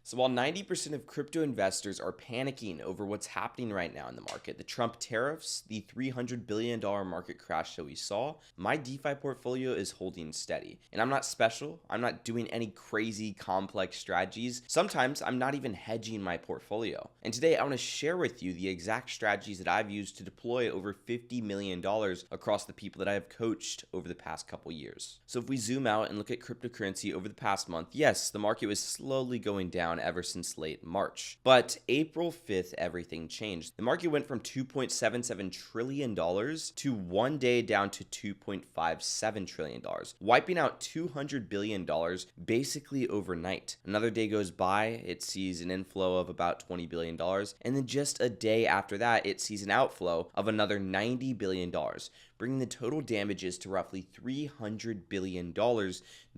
So while 90% of crypto investors are panicking over what's happening right now in the market, the Trump tariffs, the $300 billion market crash that we saw, my DeFi portfolio is holding steady. And I'm not special. I'm not doing any crazy complex strategies. Sometimes I'm not even hedging my portfolio. And today I want to share with you the exact strategies that I've used to deploy over $50 million across the people that I have coached over the past couple years. So if we zoom out and look at cryptocurrency over the past month, yes, the market was slowly going down ever since late March. But April 5th, everything changed. The market went from $2.77 trillion to one day down to $2.57 trillion, wiping out $200 billion basically overnight. Another day goes by, it sees an inflow of about $20 billion, and then just a day after that, it sees an outflow of another $90 billion, bringing the total damages to roughly $300 billion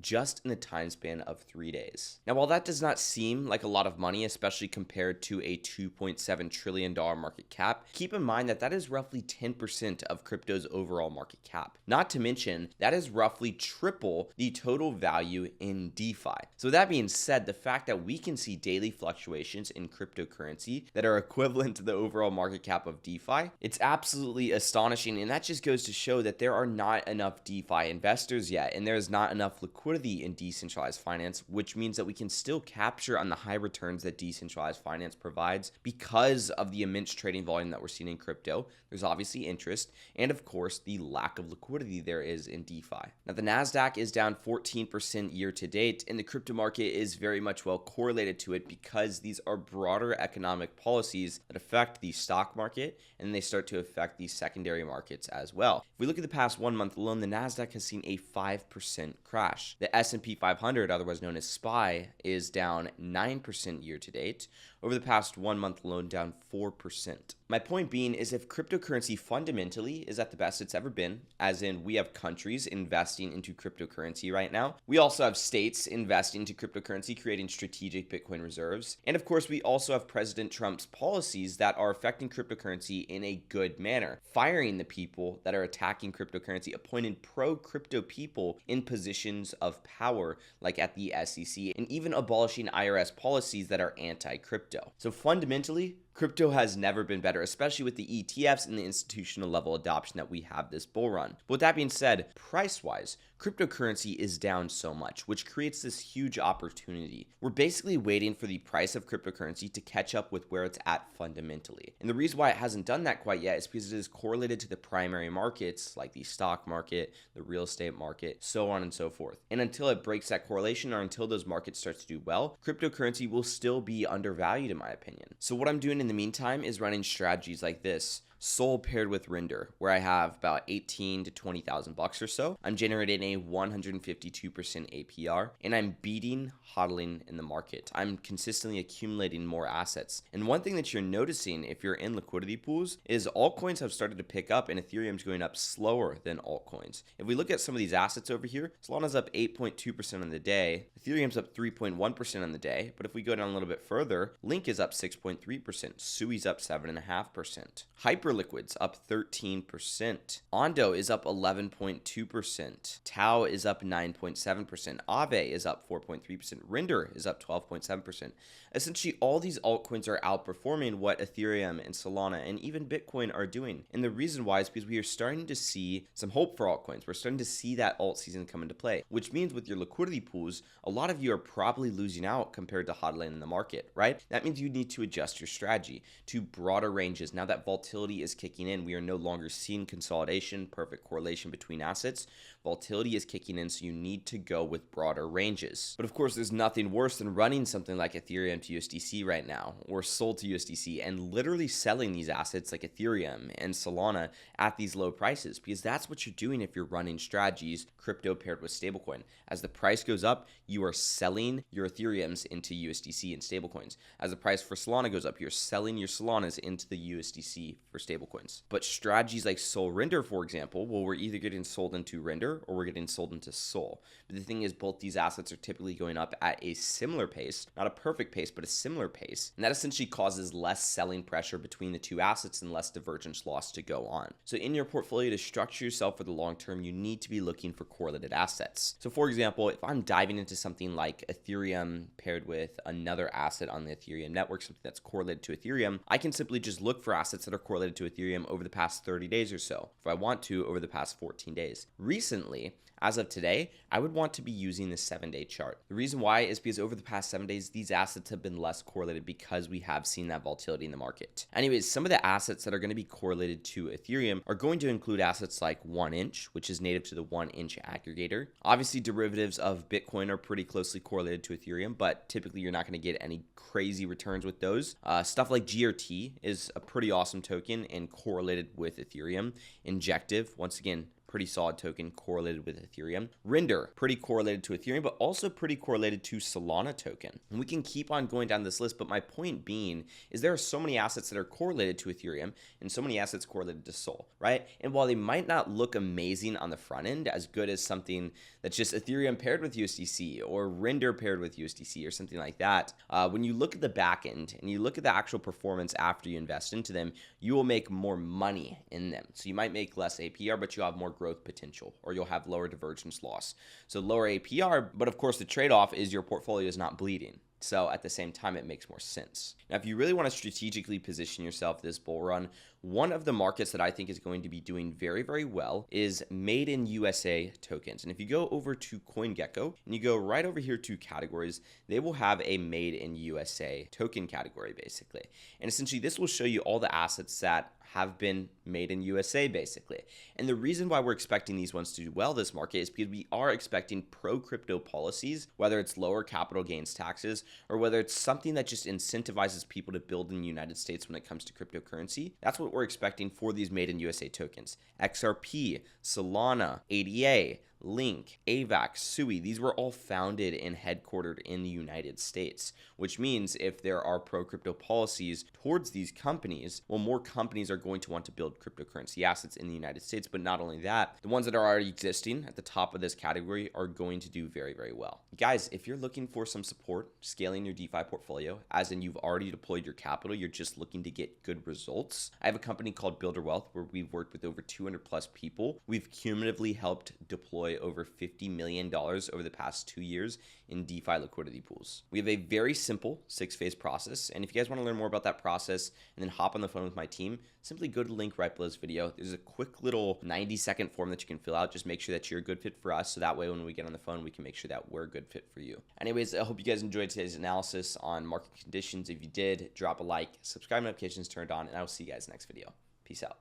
just in the time span of 3 days. Now, while that does not seem like a lot of money, especially compared to a $2.7 trillion market cap, keep in mind that that is roughly 10% of crypto's overall market cap. Not to mention, that is roughly triple the total value in DeFi. So that being said, the fact that we can see daily fluctuations in cryptocurrency that are equivalent to the overall market cap of DeFi, it's absolutely astonishing, and that just goes to show that there are not enough DeFi investors yet, and there is not enough liquidity in decentralized finance, which means that we can still capture on the high returns that decentralized finance provides because of the immense trading volume that we're seeing in crypto. There's obviously interest, and of course, the lack of liquidity there is in DeFi. Now, the NASDAQ is down 14% year to date, and the crypto market is very much well correlated to it because these are broader economic policies that affect the stock market, and they start to affect the secondary markets as well. If we look at the past 1 month alone, the NASDAQ has seen a 5% crash. The S&P 500, otherwise known as SPY, is down 9% year to date. Over the past 1 month alone, down 4%. My point being is if cryptocurrency fundamentally is at the best it's ever been, as in we have countries investing into cryptocurrency right now, we also have states investing into cryptocurrency, creating strategic Bitcoin reserves, and of course we also have President Trump's policies that are affecting cryptocurrency in a good manner, firing the people that are attacking cryptocurrency, appointing pro-crypto people in positions of power like at the SEC, and even abolishing IRS policies that are anti-crypto. So fundamentally, crypto has never been better, especially with the ETFs and the institutional level adoption that we have this bull run. But with that being said, price-wise, cryptocurrency is down so much, which creates this huge opportunity. We're basically waiting for the price of cryptocurrency to catch up with where it's at fundamentally. And the reason why it hasn't done that quite yet is because it is correlated to the primary markets like the stock market, the real estate market, so on and so forth. And until it breaks that correlation or until those markets start to do well, cryptocurrency will still be undervalued in my opinion. So what I'm doing in the meantime is running strategies like this. Sol paired with Render, where I have about 18 to 20,000 bucks or so. I'm generating a 152% APR, and I'm beating hodling in the market. I'm consistently accumulating more assets. And one thing that you're noticing if you're in liquidity pools is altcoins have started to pick up, and Ethereum's going up slower than altcoins. If we look at some of these assets over here, Solana's up 8.2% on the day, Ethereum's up 3.1% on the day, but if we go down a little bit further, Link is up 6.3%, Sui's up 7.5%, Hyperliquid's up 13%. Ondo is up 11.2%. Tau is up 9.7%. Aave is up 4.3%. Render is up 12.7%. Essentially, all these altcoins are outperforming what Ethereum and Solana and even Bitcoin are doing. And the reason why is because we are starting to see some hope for altcoins. We're starting to see that alt season come into play, which means with your liquidity pools, a lot of you are probably losing out compared to hodling in the market, right? That means you need to adjust your strategy to broader ranges. Now that volatility is kicking in, we are no longer seeing consolidation, perfect correlation between assets. Volatility is kicking in, so you need to go with broader ranges. But of course, there's nothing worse than running something like Ethereum to USDC right now, or Sol to USDC, and literally selling these assets like Ethereum and Solana at these low prices, because that's what you're doing if you're running strategies, crypto paired with stablecoin. As the price goes up, you are selling your Ethereums into USDC and stablecoins. As the price for Solana goes up, you're selling your Solanas into the USDC for stablecoins. But strategies like Sol Render, for example, well, we're either getting sold into Render Tether or we're getting sold into Sol. But the thing is, both these assets are typically going up at a similar pace, not a perfect pace, but a similar pace. And that essentially causes less selling pressure between the two assets and less divergence loss to go on. So in your portfolio, to structure yourself for the long term, you need to be looking for correlated assets. So for example, if I'm diving into something like Ethereum paired with another asset on the Ethereum network, something that's correlated to Ethereum, I can simply just look for assets that are correlated to Ethereum over the past 30 days or so, if I want to, over the past 14 days. Recently, as of today, I would want to be using the 7-day chart. The reason why is because over the past 7 days, these assets have been less correlated because we have seen that volatility in the market. Anyways, some of the assets that are going to be correlated to Ethereum are going to include assets like 1inch, which is native to the 1inch aggregator. Obviously, derivatives of Bitcoin are pretty closely correlated to Ethereum, but typically you're not going to get any crazy returns with those. Stuff like GRT is a pretty awesome token and correlated with Ethereum. Injective, once again, pretty solid token correlated with Ethereum. Render, pretty correlated to Ethereum, but also pretty correlated to Solana token. And we can keep on going down this list, but my point being is there are so many assets that are correlated to Ethereum and so many assets correlated to Sol, right? And while they might not look amazing on the front end, as good as something that's just Ethereum paired with USDC or Render paired with USDC or something like that, when you look at the back end and you look at the actual performance after you invest into them, you will make more money in them. So you might make less APR, but you'll have more growth potential, or you'll have lower divergence loss. So lower APR, but of course the trade-off is your portfolio is not bleeding. So at the same time, it makes more sense. Now, if you really want to strategically position yourself this bull run, one of the markets that I think is going to be doing very, very well is made in USA tokens. And if you go over to CoinGecko and you go right over here to categories, they will have a made in USA token category basically. And essentially this will show you all the assets that have been made in USA basically. And the reason why we're expecting these ones to do well this market is because we are expecting pro-crypto policies, whether it's lower capital gains taxes or whether it's something that just incentivizes people to build in the United States when it comes to cryptocurrency. That's what we're expecting for these made in USA tokens. XRP, Solana, ADA, Link, AVAX, SUI, these were all founded and headquartered in the United States, which means if there are pro-crypto policies towards these companies, well, more companies are going to want to build cryptocurrency assets in the United States. But not only that, the ones that are already existing at the top of this category are going to do very, very well. Guys, if you're looking for some support scaling your DeFi portfolio, as in you've already deployed your capital, you're just looking to get good results, I have a company called BuildrWealth where we've worked with over 200 plus people. We've cumulatively helped deploy over $50 million over the past 2 years in DeFi liquidity pools. We have a very simple 6-phase process. And if you guys want to learn more about that process and then hop on the phone with my team, simply go to the link right below this video. There's a quick little 90-second form that you can fill out. Just make sure that you're a good fit for us. So that way, when we get on the phone, we can make sure that we're a good fit for you. Anyways, I hope you guys enjoyed today's analysis on market conditions. If you did, drop a like, subscribe, notifications turned on, and I will see you guys next video. Peace out.